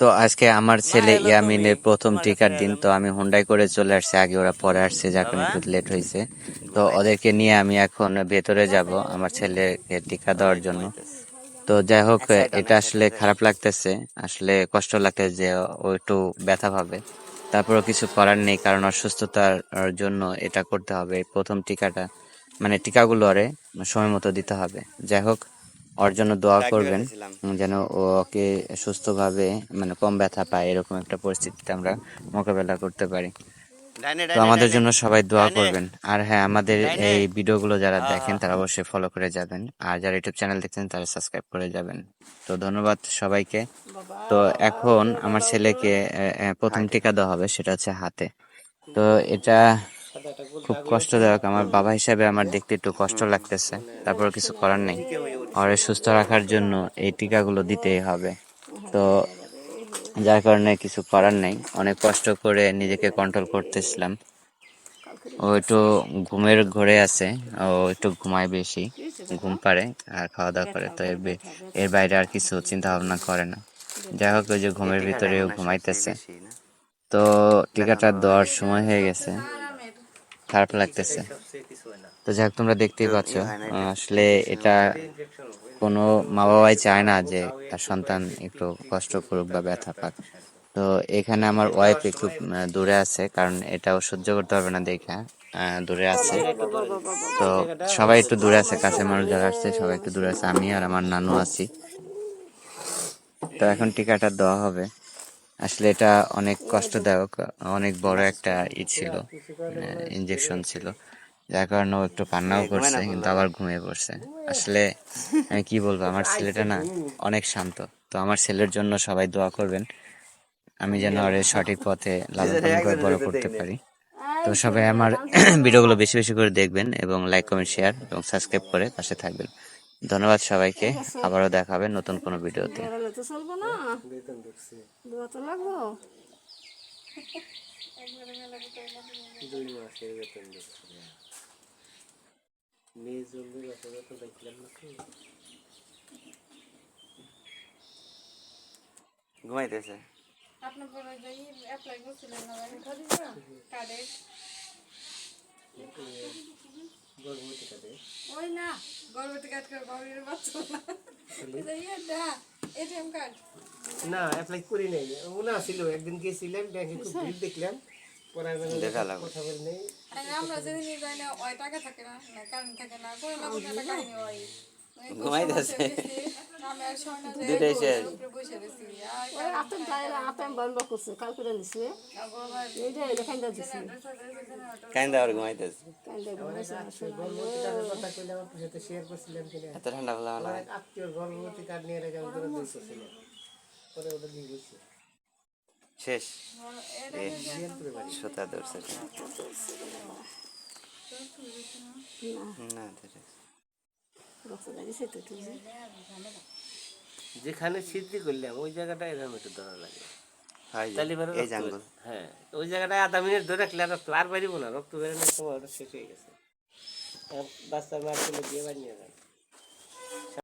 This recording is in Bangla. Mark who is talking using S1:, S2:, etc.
S1: তো আজকে আমার ছেলে ইয়ামিনের প্রথম টিকার দিন, তো আমি হুন্ডাই করে চলে আসছি, আগে ওরা পরে আসছে, যার কারণে একটু লেট হয়েছে। তো ওদেরকে নিয়ে আমি এখন ভেতরে যাব আমার ছেলেকে টিকা দেওয়ার জন্য। তো যাই হোক, এটা আসলে খারাপ লাগতেছে, আসলে কষ্ট লাগতেছে যে ও একটু ব্যথা পাবে। তারপরও কিছু করার নেই, কারণ অসুস্থতার জন্য এটা করতে হবে। এই প্রথম টিকাটা, মানে টিকাগুলো ওরে সময় মতো দিতে হবে। যাই হোক, ওর জন্য দোয়া করবেন, যেন ওকে সুস্থভাবে, মানে কম ব্যথা পায় এরকম একটা পরিস্থিতিতে আমরা মোকাবেলা করতে পারি। তো আমাদের জন্য সবাই দোয়া করবেন। আর হ্যাঁ, আমাদের এই ভিডিওগুলো যারা দেখেন তারা অবশ্যই ফলো করে যাবেন, আর যারা ইউটিউব চ্যানেল দেখছেন তারা সাবস্ক্রাইব করে যাবেন। তো ধন্যবাদ সবাইকে। তো এখন আমার ছেলেকে প্রথম টিকা দেওয়া হবে, সেটা হচ্ছে হাতে। তো এটা খুব কষ্টদায়ক, আমার বাবা হিসাবে আমার দেখতে একটু কষ্ট লাগতেছে, তারপর কিছু করার নেই। ওরে সুস্থ রাখার জন্য এই টিকাগুলো দিতেই হবে। তো যার কারণে কিছু করার নেই, অনেক কষ্ট করে নিজেকে কন্ট্রোল করতেছিলাম। ও একটু ঘুমের ঘোরে আছে, ও একটু ঘুমায় বেশি, ঘুম পারে আর খাওয়া দাওয়া করে, তো এর বাইরে আর কিছু চিন্তা ভাবনা করে না। যাই হোক, ওই যে ঘুমের ভিতরেও ঘুমাইতেছে। তো টিকাটা দেওয়ার সময় হয়ে গেছে, খারাপ লাগতেছে। তো যাই হোক, তোমরা দেখতেই পাচ্ছ, আসলে এটা কোনো মা বাবাই চায় না যে তার সন্তান একটু কষ্ট করুক বা ব্যথা পাক। তো এখানে আমার ওয়াইফ একটু দূরে আছে, কারণ এটাও সহ্য করতে পারবে না দেখা, দূরে আছে। তো সবাই একটু দূরে আছে, কাছের মানুষ যারা আসছে সবাই একটু দূরে আছে, আমি আর আমার নানু আছি। তো এখন টিকাটা দেওয়া হবে। আসলে এটা অনেক কষ্টদায়ক, অনেক বড় একটা ছিল, ইনজেকশন ছিল, যার কারণে ও একটু কান্নাও করছে, কিন্তু আবার ঘুমিয়ে পড়ছে। আসলে আমি কি বলবো, আমার ছেলেটা না অনেক শান্ত। তো আমার ছেলের জন্য সবাই দোয়া করবেন, আমি যেন ওর সঠিক পথে লালন পালন করে বড় করতে পারি। তো সবাই আমার ভিডিওগুলো বেশি বেশি করে দেখবেন এবং লাইক কমেন্ট শেয়ার এবং সাবস্ক্রাইব করে পাশে থাকবেন। ধন্যবাদ সবাইকে, আবারও দেখা হবে নতুন কোনো ভিডিওতে।
S2: চলবো না, দোয়া তো লাগবো। 2 মাসের বেতন দিচ্ছে মেয়ে জন্য যত দেখলাম না তো
S1: ঘুমাইতেছে।
S3: আপনার পরে যাই অ্যাপ্লাই করছিলেন না কার্ডে
S2: গর্ভবতী কাটে
S3: ওই না গর্ভবতী কার্ড করে বাবুর বাচ্চা না এটিএম কার্ড
S2: না অ্যাপ্লাই করি নাই। ও না ছিল, একদিন গেছিলাম ব্যাংকে, খুব ভিড় দেখলাম, পরে আমি কথা বলি নেই।
S3: আমরা যেদিন যাই না ওই টাকা থাকে না, কারণ থাকে না করে না কোনো একটা কাহিনী হয়।
S1: ঘুমাইতেছে
S3: আমি আর সোনা
S1: দুটাই শেষ।
S3: উপরে বসে রয়েছি
S1: কাইন্দা আর ঘুমাইতেছে।
S2: গর্ভবতী কার্ডের কথা কইলে আমার সাথে শেয়ার করছিলাম কিনা,
S1: এত ঠান্ডা হলো না।
S2: আমার এক আত্মীয় গর্ভবতী কার্ড নিয়ে রেখে আমাদের দিয়েছিলেন, পরে ওটা দিয়ে গেছি
S1: শেষ সুতা ধরছে না ধরে।
S2: যেখানে সিদ্ধি করলাম ওই জায়গাটা এরকম একটু ধরা লাগে।
S1: হয় যে,
S2: তালি বেরো
S1: এই
S2: রক্ত,
S1: জাঙ্গল।
S2: হ্যাঁ ওই জায়গাটায় আধা মিনিট ধরে রাখলে রক্ত আর বেরিব না, রক্ত বেরোনোর সময় ওটা শেষ হয়ে গেছে। বাচ্চা মার দিয়ে বানিয়ে যান।